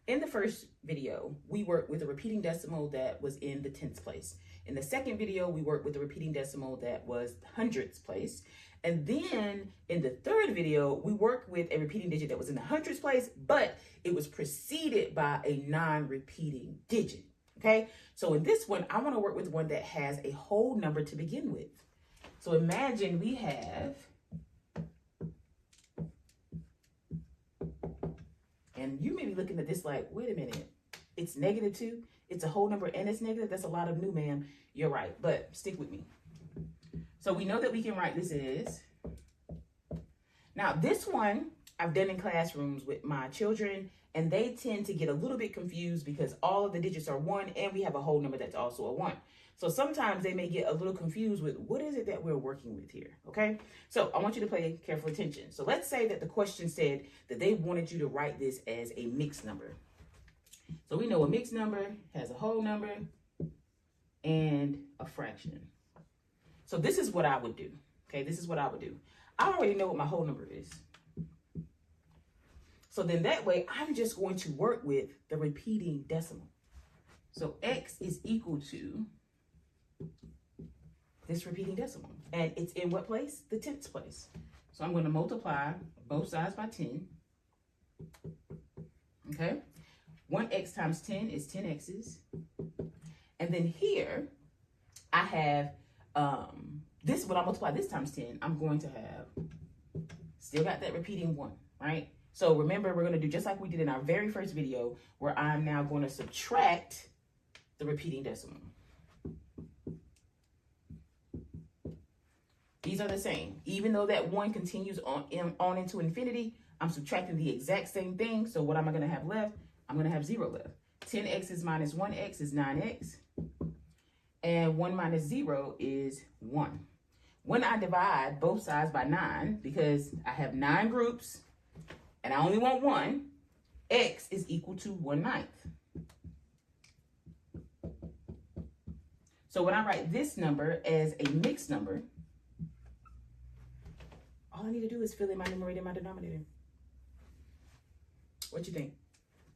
In the first video, we worked with a repeating decimal that was in the tenths place. In the second video, we worked with a repeating decimal that was hundredths place. And then in the third video, we worked with a repeating digit that was in the hundredths place, but it was preceded by a non-repeating digit. Okay, so in this one, I want to work with one that has a whole number to begin with. So imagine we have, and you may be looking at this like, wait a minute, it's -2. It's a whole number and it's negative. That's a lot of new, ma'am. You're right, but stick with me. So we know that we can write this as, now this one I've done in classrooms with my children, and they tend to get a little bit confused because all of the digits are 1 and we have a whole number that's also a 1. So sometimes they may get a little confused with what is it that we're working with here, okay? So I want you to pay careful attention. So let's say that the question said that they wanted you to write this as a mixed number. So we know a mixed number has a whole number and a fraction. So this is what I would do, okay? This is what I would do. I already know what my whole number is. So then that way, I'm just going to work with the repeating decimal. So x is equal to this repeating decimal. And it's in what place? The tenths place. So I'm going to multiply both sides by 10. Okay? 1x times 10 is 10x's. And then here, I have this, when I multiply this times 10, I'm going to have, still got that repeating 1, right? So remember, we're going to do just like we did in our very first video, where I'm now going to subtract the repeating decimal. These are the same. Even though that 1 continues on into infinity, I'm subtracting the exact same thing. So what am I going to have left? I'm going to have 0 left. 10x's minus 1x is 9x. And 1 minus 0 is 1. When I divide both sides by 9, because I have 9 groups, and I only want 1, x is equal to 1/9. So when I write this number as a mixed number, all I need to do is fill in my numerator and my denominator. What you think?